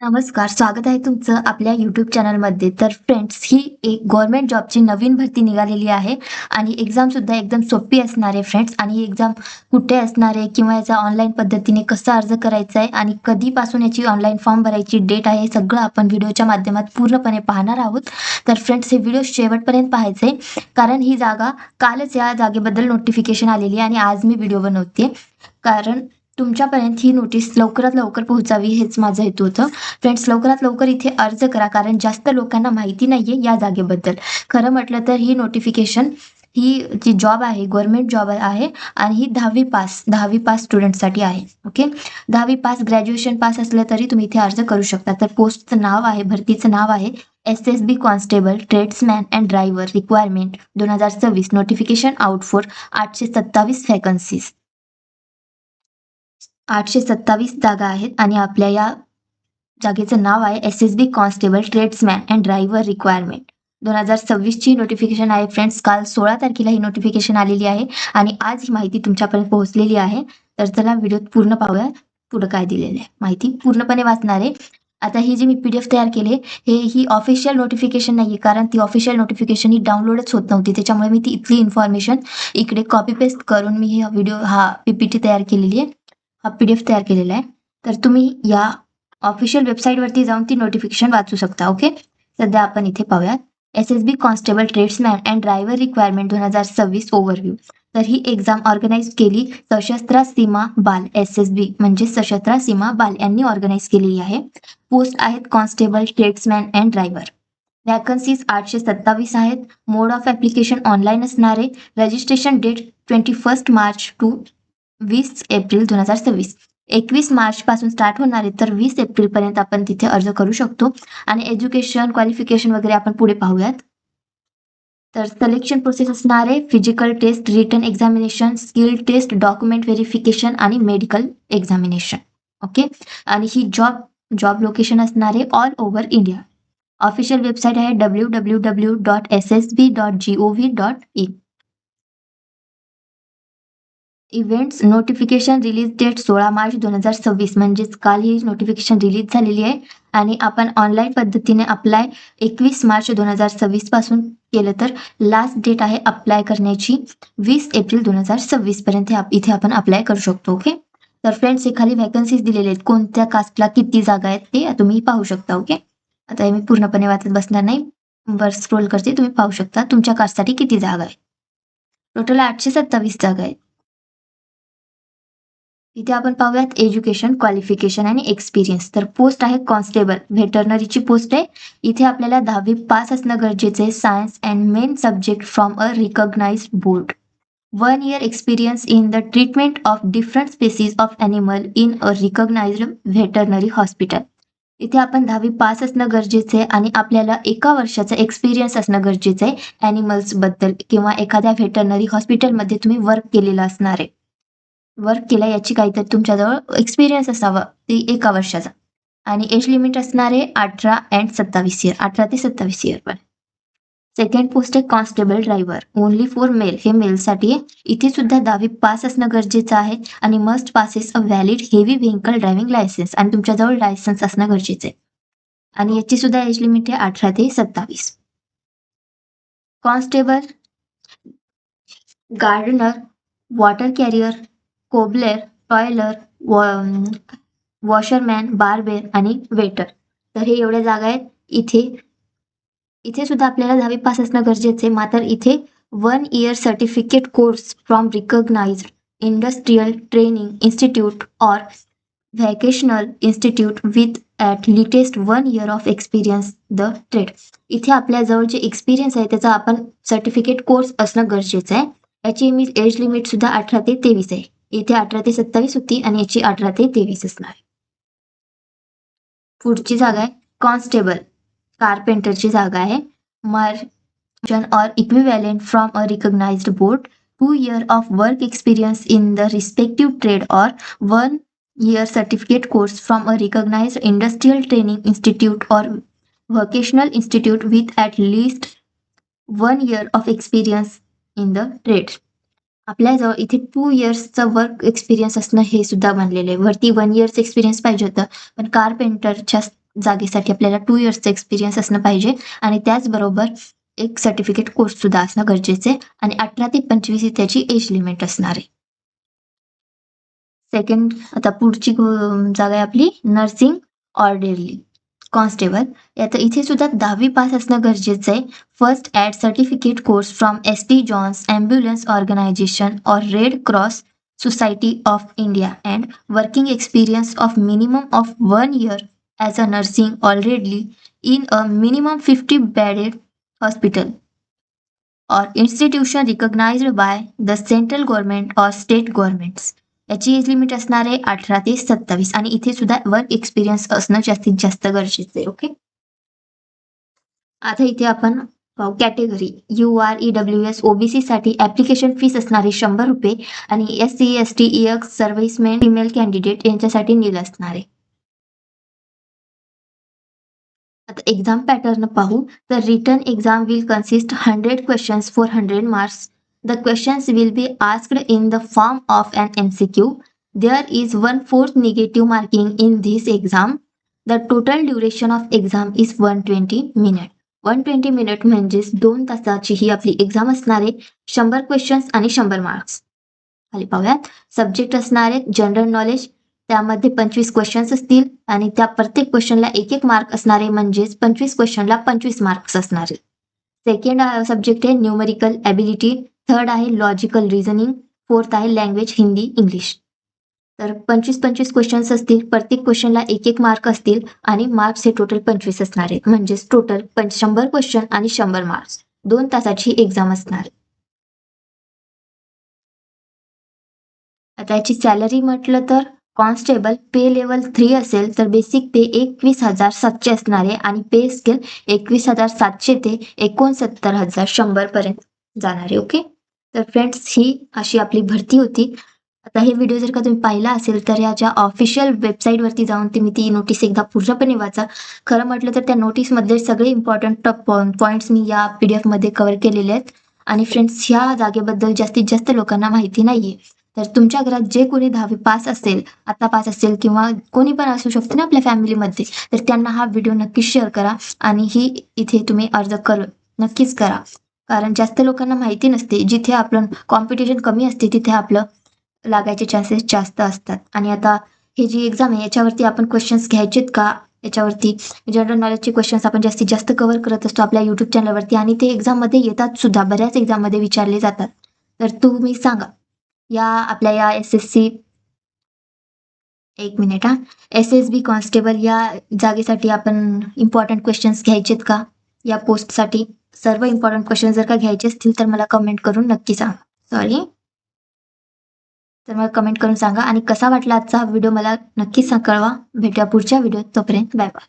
नमस्कार, स्वागत आहे तुमचं आपल्या YouTube चॅनलमध्ये. तर फ्रेंड्स, ही एक गव्हर्नमेंट जॉबची नवीन भरती निघालेली आहे आणि एक्झामसुद्धा एकदम सोपी असणार आहे फ्रेंड्स. आणि ही एक्झाम कुठे असणार आहे किंवा याचा ऑनलाईन पद्धतीने कसा अर्ज करायचा आहे आणि कधीपासून याची ऑनलाईन फॉर्म भरायची डेट आहे, हे सगळं आपण व्हिडिओच्या माध्यमात पूर्णपणे पाहणार आहोत. तर फ्रेंड्स, हे व्हिडिओ शेवटपर्यंत पाहायचं आहे, कारण ही जागा कालच या जागेबद्दल नोटिफिकेशन आलेली आहे आणि आज मी व्हिडिओ बनवते, कारण तुमच्यापर्यंत ही नोटीस लवकरात लवकर पोहोचावी हेच माझा हेतू होतं. फ्रेंड्स, लवकरात लवकर इथे अर्ज करा, कारण जास्त लोकांना माहिती नाहीये या जागेबद्दल. खरं म्हटलं तर ही नोटिफिकेशन, ही जी जॉब आहे गव्हर्नमेंट जॉब आहे आणि ही 10वी पास स्टुडंटसाठी आहे. ओके, 10वी पास, ग्रॅज्युएशन पास असलं तरी तुम्ही इथे अर्ज करू शकता. तर पोस्टचं नाव आहे, भरतीचं नाव आहे SSB constable tradesman and driver recruitment 2026. Notification out for 827 vacancies. 827 जागा आहेत आणि आपल्या या जागेचं नाव आहे SSB constable tradesman and driver recruitment 2026 ची नोटिफिकेशन आहे फ्रेंड्स. काल 16 तारखेला ही नोटिफिकेशन आलेली आहे आणि आज ही माहिती तुमच्यापर्यंत पोहोचलेली आहे. तर चला व्हिडिओ पूर्ण पाहूया, पुढं काय दिलेलं आहे. माहिती पूर्णपणे वाचणार आहे. आता ही जी मी PDF तयार केली ही ऑफिशियल नोटिफिकेशन नाहीये, कारण ती ऑफिशियल नोटिफिकेशन ही डाउनलोडच होत नव्हती. त्याच्यामुळे मी ती इथली इन्फॉर्मेशन इकडे कॉपी पेस्ट करून मी हा PPT तयार केलेली आहे, हा PDF तयार केलेला आहे. तर तुम्ही या ऑफिशियल वेबसाईटवरती जाऊन ती नोटिफिकेशन वाचू शकता. ओके, सध्या आपण इथे पाहूयात SSB constable tradesman and driver recruitment 2026 overview. तर ही एक्झाम ऑर्गनाईज केली सशस्त्र सीमा बाल, SSB म्हणजे सशस्त्र सीमा बाल यांनी ऑर्गनाईज केलेली आहे. पोस्ट आहेत constable tradesman and driver. Vacancies 827 आहेत. मोड ऑफ ऍप्लिकेशन ऑनलाईन असणार आहे. Registration date 21 March to 20 April 2026. 21 March पासून स्टार्ट होणार आहे, तर 20 एप्रिल पर्यंत आपण तिथे अर्ज करू शकतो. आणि एज्युकेशन क्वालिफिकेशन वगैरे आपण पुढे पाहूयात. तर सिलेक्शन प्रोसेस असणार आहे physical test, written examination, skill test, document verification आणि मेडिकल एक्झामिनेशन. ओके, आणि ही जॉब लोकेशन असणार आहे all over India. Official website आहे www.ssb.gov.in. Events notification release date 16 March 2026, म्हणजेच काल ही नोटिफिकेशन रिलीज झालेली आहे. आणि आपण ऑनलाईन पद्धतीने अप्लाय 21 मार्च 2026 पासून केलं तर लास्ट डेट आहे अप्लाय करण्याची 20 एप्रिल 2026 पर्यंत इथे आपण अप्लाय करू शकतो. ओके, तर फ्रेंड्स, हे खाली वॅकन्सीज दिलेले आहेत, कोणत्या कास्टला किती जागा आहेत ते तुम्ही पाहू शकता. ओके, आता हे मी पूर्णपणे वाचत बसणार नाही, वर स्क्रोल करते, तुम्ही पाहू शकता तुमच्या कास्टसाठी किती जागा आहे. टोटल 827 जागा आहेत. इथे आपण पाहूयात एज्युकेशन क्वालिफिकेशन आणि एक्सपिरियन्स. तर पोस्ट आहे कॉन्स्टेबल, व्हेटरनरीची पोस्ट आहे. इथे आपल्याला 10वी पास असणं गरजेचं आहे. Science and main subject from a recognised board. 1 year experience in the treatment of different species of animal in a recognised veterinary hospital. इथे आपण 10वी पास असणं गरजेचं आहे आणि आपल्याला 1 वर्षाचा एक्सपिरियन्स असणं गरजेचं आहे ॲनिमल्स बद्दल, किंवा एखाद्या व्हेटरनरी हॉस्पिटलमध्ये तुम्ही वर्क केलेलं असणार आहे. वर्क केला याची काहीतरी तुमच्याजवळ एक्सपिरियन्स असावा, ते 1 वर्षाचा. आणि एज लिमिट असणार आहे 18 and 27 इयर, 18 ते 27 इयर पण. सेकंड पोस्ट आहे constable driver, only for male, हे मेलसाठी आहे. इथे सुद्धा 10वी पास असणं गरजेचं आहे आणि मस्ट पासेस अ valid heavy vehicle driving licence, आणि तुमच्याजवळ लायसन्स असणं गरजेचं आहे. आणि याची सुद्धा एज लिमिट आहे 18 ते 27. Constable, gardener, water carrier, cobbler, tailor, washerman, barber आणि वेटर. तर हे एवढ्या जागा आहेत. इथे सुद्धा आपल्याला 10वी पास असणं गरजेचं आहे. मात्र इथे 1 year certificate course from recognised industrial training institute or vocational institute with at least 1 year of experience the trade. इथे आपल्या जवळ जे एक्सपिरियन्स आहे त्याचा आपण सर्टिफिकेट कोर्स असणं गरजेचं आहे. याची एज लिमिट सुद्धा 18 ते 23 आहे. इथे 18 ते 27 होती आणि याची 18 ते 23 असणार आहे. पुढची जागा आहे कॉन्स्टेबल, कारपेंटरची जागा आहे. Merchant or equivalent from a recognised board, 2 year of work experience in the respective trade or 1 year certificate course from a recognised industrial training institute or vocational institute with at least 1 year of experience in the trade. आपल्याजवळ इथे 2 yearsचा work experience असणं हे सुद्धा बनलेलं आहे. वरती 1 yearचं experience पाहिजे होतं, पण कारपेंटरच्या जागेसाठी आपल्याला 2 इयर्सचा एक्सपिरियन्स असणं पाहिजे आणि त्याचबरोबर एक सर्टिफिकेट कोर्स सुद्धा असणं गरजेचं आहे आणि 18 ते 25 ही त्याची एज लिमिट असणार आहे. सेकंड आता पुढची जागा आहे आपली नर्सिंग ऑर्डरली कॉन्स्टेबल. आता इथे सुद्धा 10वी पास असणं गरजेचं आहे. First aid certificate course from St. John's Ambulance organisation or Red Cross Society of India and working experience of minimum of 1 year as a nursing already in a minimum 50 bedded हॉस्पिटल or institution recognized by the central government or state governments. याची age limit असणार आहे 18 ते 27 आणि इथे सुद्धा work experience असणं जास्तीत जास्त गरजेचं आहे. ओके. आता इथे आपण कॅटेगरी UR-EWS OBC साठी ऍप्लिकेशन फीस असणार आहे ₹100 आणि SC, ST, EX servicemen female candidate यांच्यासाठी नील असणार आहे. आता एक्झाम पॅटर्न पाहू तर written exam will consist 100 questions for 100 marks. The questions will be asked in the form of an MCQ. There is 1/4 negative marking in this exam. The total duration of exam is 120 minutes. 120 minute म्हणजेच 2 तासाची ही आपली exam असणार आहे. 100 questions आणि 100 marks. खाली पाहूयात. Subject असणार आहेत जनरल नॉलेज, त्यामध्ये 25 क्वेश्चन्स असतील आणि त्या प्रत्येक क्वेश्चनला 1-1 मार्क असणार आहे, म्हणजेच 25 क्वेश्चनला 25 मार्क्स असणार आहेत. सेकंड सब्जेक्ट आहे न्यूमेरिकल ॲबिलिटी, थर्ड आहे लॉजिकल रिझनिंग, फोर्थ आहे लँग्वेज हिंदी, इंग्लिश. तर 25-25 क्वेश्चन्स असतील, प्रत्येक क्वेश्चनला 1-1 मार्क असतील आणि मार्क्स हे टोटल 25 असणार आहेत, म्हणजेच टोटल 100 क्वेश्चन आणि 100 मार्क्स. 2 तासाची एक्झाम असणार आहे. आता याची सॅलरी म्हटलं तर कॉन्स्टेबल पे लेवल 3 असेल तर बेसिक पे 21,700 असणार आहे आणि पे स्केल 21,700 ते 69,100 पर्यंत जाणार आहे. ओके. तर फ्रेंड्स ही अशी आपली भरती होती. आता हे व्हिडिओ जर का तुम्ही पाहिला असेल तर याच्या ऑफिशियल वेबसाईटवरती जाऊन तुम्ही ती नोटीस एकदा पूर्णपणे वाचा. खरं म्हटलं तर त्या नोटीसमध्ये सगळे इम्पॉर्टंट पॉईंट्स मी या PDF मध्ये कव्हर केलेले आहेत आणि फ्रेंड्स ह्या जागेबद्दल जास्तीत जास्त लोकांना माहिती नाहीये. तर तुमच्या घरात जे कोणी 10वी पास असेल, आता पास असेल किंवा कोणी पण असू शकते ना आपल्या फॅमिलीमध्ये, तर त्यांना हा व्हिडिओ नक्कीच शेअर करा आणि ही इथे तुम्ही अर्ज नक्कीच करा. कारण जास्त लोकांना माहिती नसते. जिथे आपलं कॉम्पिटिशन कमी असते तिथे आपलं लागायचे चान्सेस जास्त असतात. आणि आता ही जी एक्झाम आहे याच्यावरती आपण क्वेश्चन्स घ्यायचेत का? याच्यावरती जनरल नॉलेजचे क्वेश्चन्स आपण जास्तीत जास्त कव्हर करत असतो आपल्या YouTube चॅनलवरती आणि ते एक्झाममध्ये येतात सुद्धा, बऱ्याच एक्झाममध्ये विचारले जातात. तर तुम्ही सांगा या आपल्या या एक मिनिट SSB कॉन्स्टेबल या जागेसाठी आपण इम्पॉर्टंट क्वेश्चन्स घ्यायचेत का? या पोस्टसाठी सर्व इम्पॉर्टंट क्वेश्चन जर का घ्यायचे असतील तर मला कमेंट करून नक्की सांगा. तर मला कमेंट करून सांगा आणि कसा वाटला आजचा हा व्हिडिओ मला नक्कीच कळवा. भेटूया पुढच्या व्हिडिओत. तोपर्यंत बाय बाय.